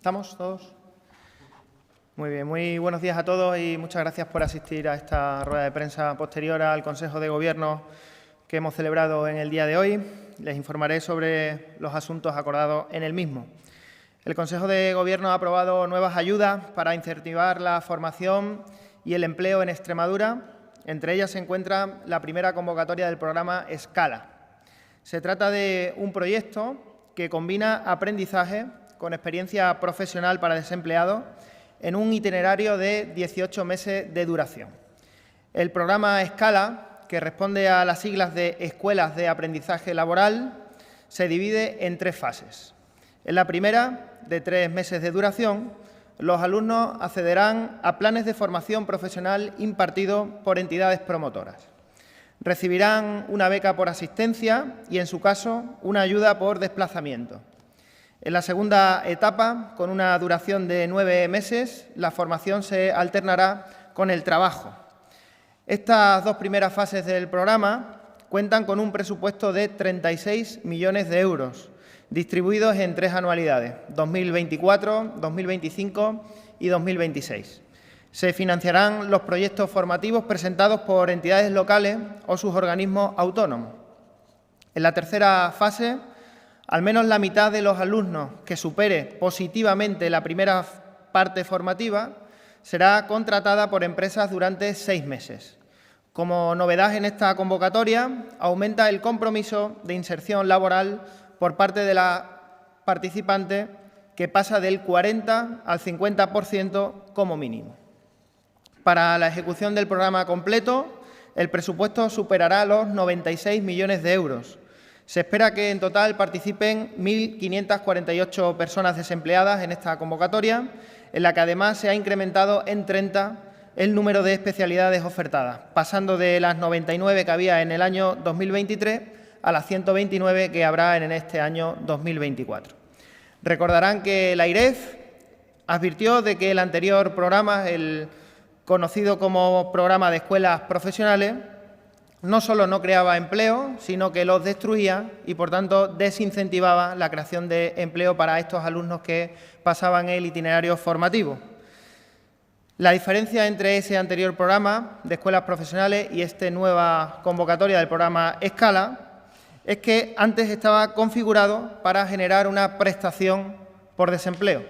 ¿Estamos todos? Muy bien, muy buenos días a todos y muchas gracias por asistir a esta rueda de prensa posterior al Consejo de Gobierno que hemos celebrado en el día de hoy. Les informaré sobre los asuntos acordados en el mismo. El Consejo de Gobierno ha aprobado nuevas ayudas para incentivar la formación y el empleo en Extremadura. Entre ellas se encuentra la primera convocatoria del programa Escala. Se trata de un proyecto que combina aprendizaje con experiencia profesional para desempleados en un itinerario de 18 meses de duración. El programa Escala, que responde a las siglas de Escuelas de Aprendizaje Laboral, se divide en 3 fases. En la primera, de 3 meses de duración, los alumnos accederán a planes de formación profesional impartidos por entidades promotoras. Recibirán una beca por asistencia y, en su caso, una ayuda por desplazamiento. En la segunda etapa, con una duración de 9 meses, la formación se alternará con el trabajo. Estas 2 primeras fases del programa cuentan con un presupuesto de 36 millones de euros, distribuidos en 3 anualidades, 2024, 2025 y 2026. Se financiarán los proyectos formativos presentados por entidades locales o sus organismos autónomos. En la tercera fase, al menos la mitad de los alumnos que supere positivamente la primera parte formativa será contratada por empresas durante 6 meses. Como novedad en esta convocatoria, aumenta el compromiso de inserción laboral por parte de la participante, que pasa del 40 al 50% como mínimo. Para la ejecución del programa completo, el presupuesto superará los 96 millones de euros. Se espera que en total participen 1.548 personas desempleadas en esta convocatoria, en la que además se ha incrementado en 30 el número de especialidades ofertadas, pasando de las 99 que había en el año 2023 a las 129 que habrá en este año 2024. Recordarán que la AIREF advirtió de que el anterior programa, el conocido como Programa de Escuelas Profesionales, no solo no creaba empleo, sino que los destruía y, por tanto, desincentivaba la creación de empleo para estos alumnos que pasaban el itinerario formativo. La diferencia entre ese anterior programa de escuelas profesionales y esta nueva convocatoria del programa Escala es que antes estaba configurado para generar una prestación por desempleo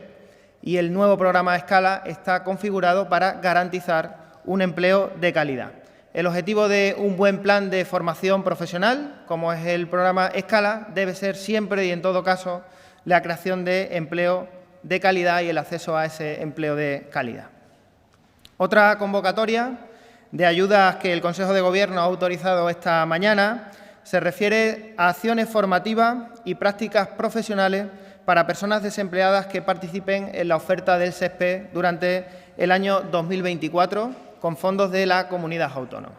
y el nuevo programa Escala está configurado para garantizar un empleo de calidad. El objetivo de un buen plan de formación profesional, como es el programa Escala, debe ser siempre y en todo caso la creación de empleo de calidad y el acceso a ese empleo de calidad. Otra convocatoria de ayudas que el Consejo de Gobierno ha autorizado esta mañana se refiere a acciones formativas y prácticas profesionales para personas desempleadas que participen en la oferta del SESPE durante el año 2024 con fondos de la comunidad autónoma.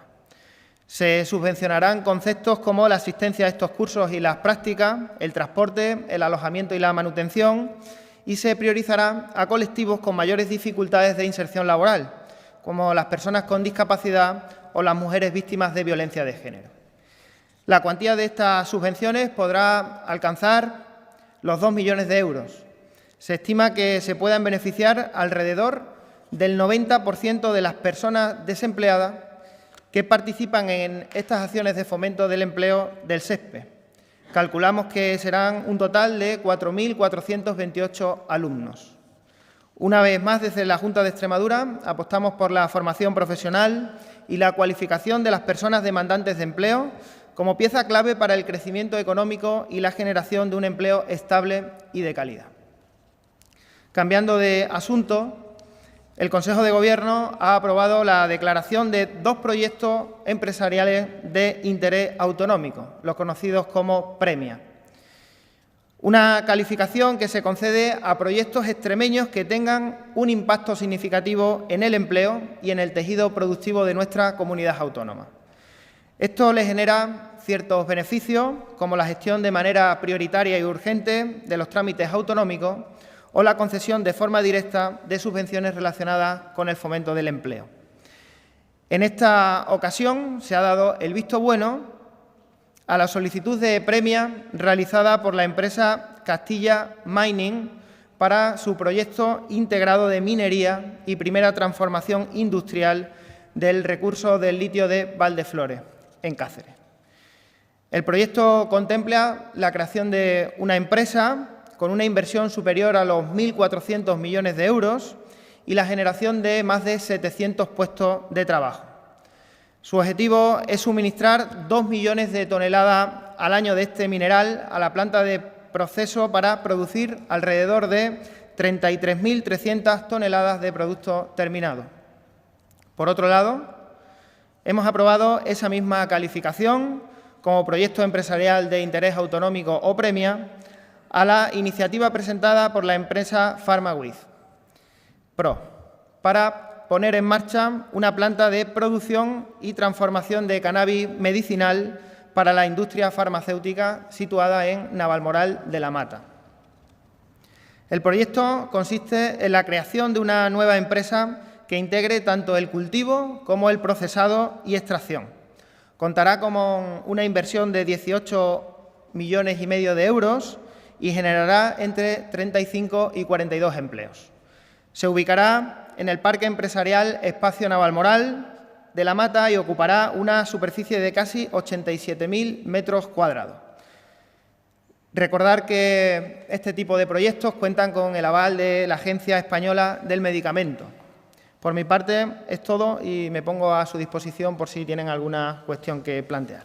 Se subvencionarán conceptos como la asistencia a estos cursos y las prácticas, el transporte, el alojamiento y la manutención, y se priorizará a colectivos con mayores dificultades de inserción laboral, como las personas con discapacidad o las mujeres víctimas de violencia de género. La cuantía de estas subvenciones podrá alcanzar los 2 millones de euros. Se estima que se puedan beneficiar alrededor del 90% de las personas desempleadas que participan en estas acciones de fomento del empleo del SESPE. Calculamos que serán un total de 4.428 alumnos. Una vez más, desde la Junta de Extremadura apostamos por la formación profesional y la cualificación de las personas demandantes de empleo como pieza clave para el crecimiento económico y la generación de un empleo estable y de calidad. Cambiando de asunto, el Consejo de Gobierno ha aprobado la declaración de 2 proyectos empresariales de interés autonómico, los conocidos como PREMIA. Una calificación que se concede a proyectos extremeños que tengan un impacto significativo en el empleo y en el tejido productivo de nuestra comunidad autónoma. Esto le genera ciertos beneficios, como la gestión de manera prioritaria y urgente de los trámites autonómicos o la concesión de forma directa de subvenciones relacionadas con el fomento del empleo. En esta ocasión se ha dado el visto bueno a la solicitud de PREMIA realizada por la empresa Castilla Mining para su proyecto integrado de minería y primera transformación industrial del recurso del litio de Valdeflores, en Cáceres. El proyecto contempla la creación de una empresa con una inversión superior a los 1.400 millones de euros y la generación de más de 700 puestos de trabajo. Su objetivo es suministrar 2 millones de toneladas al año de este mineral a la planta de proceso para producir alrededor de 33.300 toneladas de producto terminado. Por otro lado, hemos aprobado esa misma calificación como proyecto empresarial de interés autonómico o premia a la iniciativa presentada por la empresa PharmaWith Pro para poner en marcha una planta de producción y transformación de cannabis medicinal para la industria farmacéutica situada en Navalmoral de la Mata. El proyecto consiste en la creación de una nueva empresa que integre tanto el cultivo como el procesado y extracción. Contará con una inversión de 18,5 millones de euros y generará entre 35 y 42 empleos. Se ubicará en el Parque Empresarial Espacio Navalmoral de la Mata y ocupará una superficie de casi 87.000 metros cuadrados. Recordar que este tipo de proyectos cuentan con el aval de la Agencia Española del Medicamento. Por mi parte es todo y me pongo a su disposición por si tienen alguna cuestión que plantear.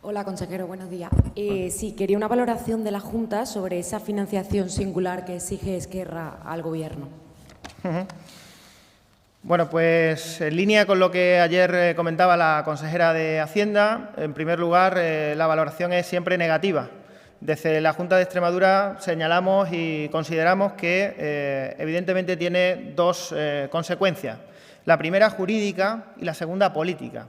Hola, consejero, buenos días. Sí, quería una valoración de la Junta sobre esa financiación singular que exige Esquerra al Gobierno. Bueno, pues en línea con lo que ayer comentaba la consejera de Hacienda, en primer lugar, la valoración es siempre negativa. Desde la Junta de Extremadura señalamos y consideramos que evidentemente tiene dos consecuencias. La primera jurídica y la segunda política.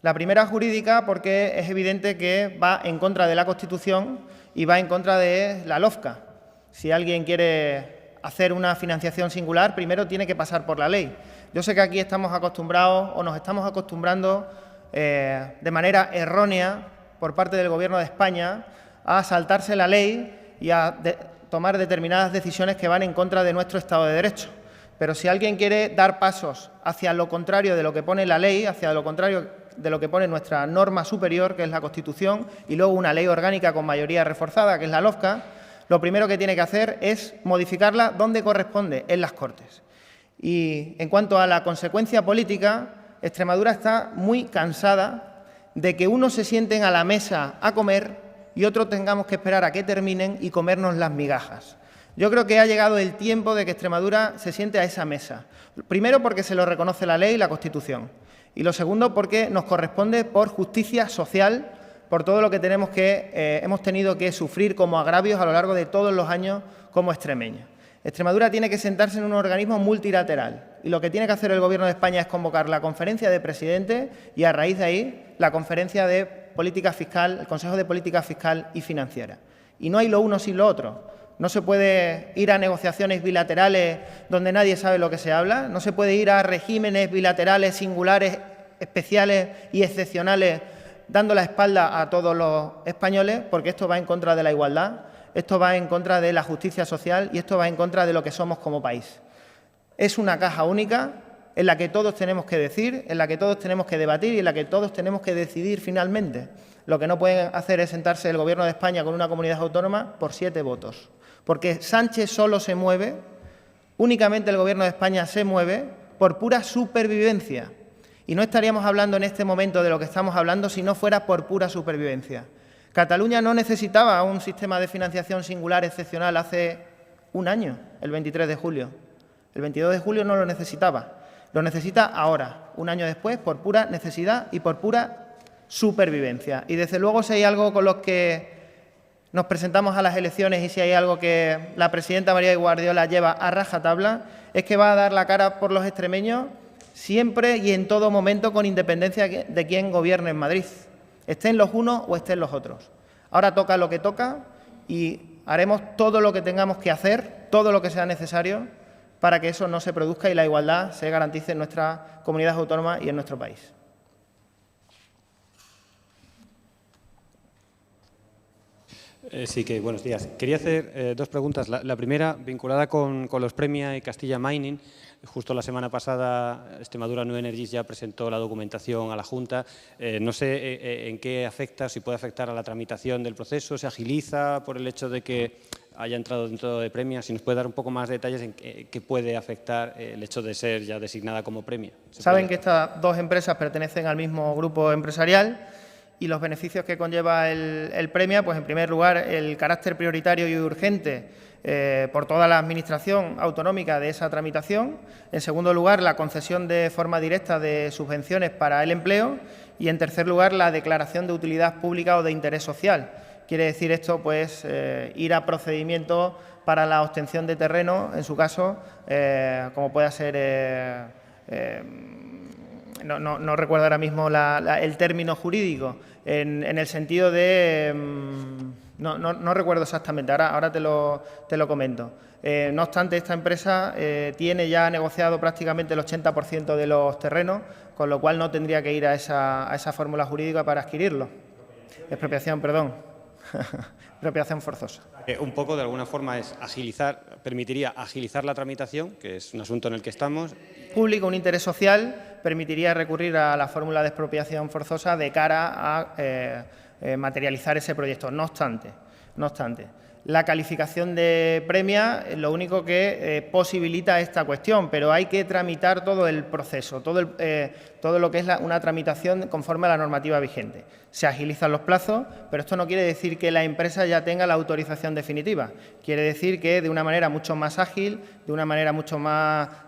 La primera jurídica porque es evidente que va en contra de la Constitución y va en contra de la LOFCA. Si alguien quiere hacer una financiación singular, primero tiene que pasar por la ley. Yo sé que aquí estamos acostumbrados o nos estamos acostumbrando de manera errónea por parte del Gobierno de España a saltarse la ley y a tomar determinadas decisiones que van en contra de nuestro Estado de Derecho. Pero si alguien quiere dar pasos hacia lo contrario de lo que pone la ley, hacia lo contrario de lo que pone nuestra norma superior, que es la Constitución, y luego una ley orgánica con mayoría reforzada, que es la LOFCA, lo primero que tiene que hacer es modificarla donde corresponde, en las Cortes. Y en cuanto a la consecuencia política, Extremadura está muy cansada de que unos se sienten a la mesa a comer y otros tengamos que esperar a que terminen y comernos las migajas. Yo creo que ha llegado el tiempo de que Extremadura se siente a esa mesa. Primero, porque se lo reconoce la ley y la Constitución. Y lo segundo, porque nos corresponde por justicia social, por todo lo que hemos tenido que sufrir como agravios a lo largo de todos los años como extremeños. Extremadura tiene que sentarse en un organismo multilateral y lo que tiene que hacer el Gobierno de España es convocar la conferencia de presidentes y, a raíz de ahí, la conferencia de política fiscal, el Consejo de Política Fiscal y Financiera. Y no hay lo uno sin lo otro. No se puede ir a negociaciones bilaterales donde nadie sabe lo que se habla, no se puede ir a regímenes bilaterales singulares, especiales y excepcionales dando la espalda a todos los españoles, porque esto va en contra de la igualdad, esto va en contra de la justicia social y esto va en contra de lo que somos como país. Es una caja única en la que todos tenemos que decir, en la que todos tenemos que debatir y en la que todos tenemos que decidir finalmente. Lo que no pueden hacer es sentarse el Gobierno de España con una comunidad autónoma por 7 votos. Porque Sánchez solo se mueve, únicamente el Gobierno de España se mueve por pura supervivencia. Y no estaríamos hablando en este momento de lo que estamos hablando si no fuera por pura supervivencia. Cataluña no necesitaba un sistema de financiación singular excepcional hace un año, el 23 de julio. El 22 de julio no lo necesitaba. Lo necesita ahora, un año después, por pura necesidad y por pura supervivencia. Y desde luego, si hay algo con los que nos presentamos a las elecciones y si hay algo que la presidenta María Guardiola lleva a rajatabla, es que va a dar la cara por los extremeños siempre y en todo momento, con independencia de quién gobierne en Madrid, estén los unos o estén los otros. Ahora toca lo que toca y haremos todo lo que tengamos que hacer, todo lo que sea necesario para que eso no se produzca y la igualdad se garantice en nuestra comunidad autónoma y en nuestro país. Sí, que buenos días. Quería hacer dos preguntas. La primera, vinculada con los Premia y Castilla Mining. Justo la semana pasada, Extremadura New Energies ya presentó la documentación a la Junta. No sé en qué afecta, si puede afectar a la tramitación del proceso, se agiliza por el hecho de que haya entrado dentro de Premia. Si nos puede dar un poco más de detalles en qué puede afectar el hecho de ser ya designada como Premia. Saben que estas dos empresas pertenecen al mismo grupo empresarial y los beneficios que conlleva el Premia, pues en primer lugar el carácter prioritario y urgente por toda la Administración autonómica de esa tramitación. En segundo lugar, la concesión de forma directa de subvenciones para el empleo. Y en tercer lugar, la declaración de utilidad pública o de interés social. Quiere decir esto, pues, ir a procedimientos para la obtención de terreno, en su caso, como pueda ser, no recuerdo ahora mismo el término jurídico, en el sentido de… No recuerdo exactamente, ahora te lo comento. No obstante, esta empresa tiene ya negociado prácticamente el 80% de los terrenos, con lo cual no tendría que ir a esa fórmula jurídica para adquirirlo. Expropiación, perdón. Expropiación forzosa. Un poco, de alguna forma, permitiría agilizar la tramitación, que es un asunto en el que estamos. Público, un interés social, permitiría recurrir a la fórmula de expropiación forzosa de cara a materializar ese proyecto. No obstante, la calificación de Premia es lo único que posibilita esta cuestión, pero hay que tramitar todo el proceso, todo lo que es una tramitación conforme a la normativa vigente. Se agilizan los plazos, pero esto no quiere decir que la empresa ya tenga la autorización definitiva. Quiere decir que de una manera mucho más ágil, de una manera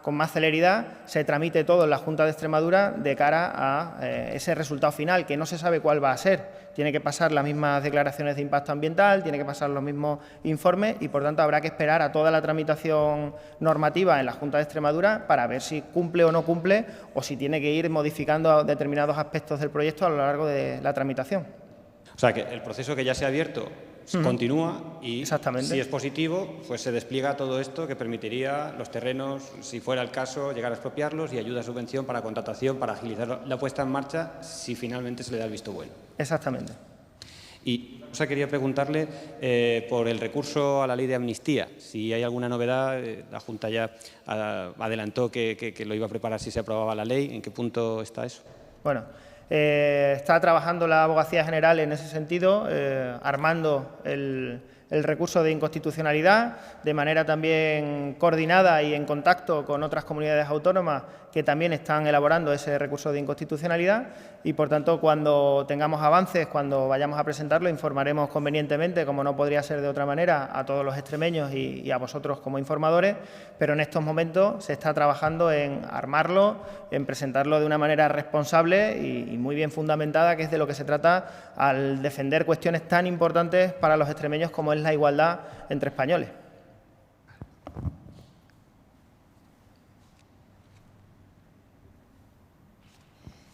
con más celeridad, se tramite todo en la Junta de Extremadura de cara a ese resultado final, que no se sabe cuál va a ser. Tiene que pasar las mismas declaraciones de impacto ambiental, tiene que pasar los mismos informes y, por tanto, habrá que esperar a toda la tramitación normativa en la Junta de Extremadura para ver si cumple o no cumple o si tiene que ir modificando determinados aspectos del proyecto a lo largo de la tramitación. O sea, que el proceso que ya se ha abierto continúa y, si es positivo, pues se despliega todo esto que permitiría los terrenos, si fuera el caso, llegar a expropiarlos y ayuda a subvención para contratación, para agilizar la puesta en marcha, si finalmente se le da el visto bueno. Exactamente. Y quería preguntarle por el recurso a la ley de amnistía. Si hay alguna novedad, la Junta ya adelantó que lo iba a preparar si se aprobaba la ley. ¿En qué punto está eso? Bueno, está trabajando la Abogacía General en ese sentido, armando el recurso de inconstitucionalidad, de manera también coordinada y en contacto con otras comunidades autónomas que también están elaborando ese recurso de inconstitucionalidad y, por tanto, cuando tengamos avances, cuando vayamos a presentarlo, informaremos convenientemente, como no podría ser de otra manera, a todos los extremeños y a vosotros como informadores, pero en estos momentos se está trabajando en armarlo, en presentarlo de una manera responsable y muy bien fundamentada, que es de lo que se trata al defender cuestiones tan importantes para los extremeños como es la igualdad entre españoles.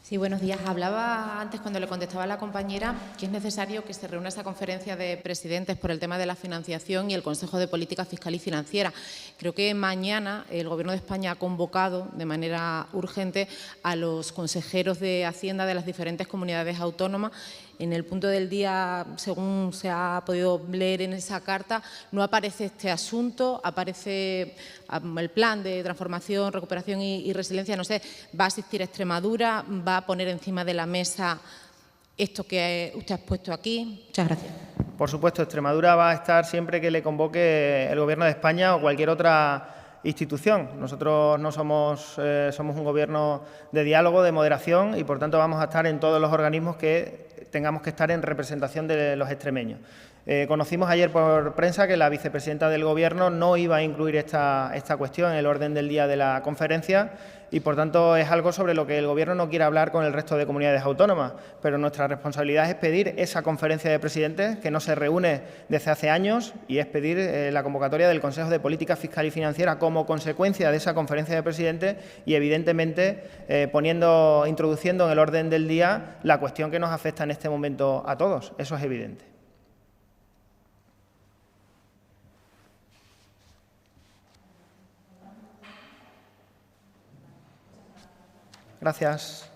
Sí, buenos días. Hablaba antes, cuando le contestaba a la compañera, que es necesario que se reúna esa conferencia de presidentes por el tema de la financiación y el Consejo de Política Fiscal y Financiera. Creo que mañana el Gobierno de España ha convocado de manera urgente a los consejeros de Hacienda de las diferentes comunidades autónomas. En el punto del día, según se ha podido leer en esa carta, no aparece este asunto, aparece el plan de transformación, recuperación y resiliencia. No sé, ¿va a asistir a Extremadura? ¿Va a poner encima de la mesa esto que usted ha expuesto aquí? Muchas gracias. Por supuesto, Extremadura va a estar siempre que le convoque el Gobierno de España o cualquier otra institución. Nosotros no somos un gobierno de diálogo, de moderación y, por tanto, vamos a estar en todos los organismos que tengamos que estar en representación de los extremeños. Conocimos ayer por prensa que la vicepresidenta del Gobierno no iba a incluir esta cuestión en el orden del día de la conferencia y, por tanto, es algo sobre lo que el Gobierno no quiere hablar con el resto de comunidades autónomas. Pero nuestra responsabilidad es pedir esa conferencia de presidentes que no se reúne desde hace años y es pedir la convocatoria del Consejo de Política Fiscal y Financiera como consecuencia de esa conferencia de presidentes y, evidentemente, introduciendo en el orden del día la cuestión que nos afecta en este momento a todos. Eso es evidente. Gracias.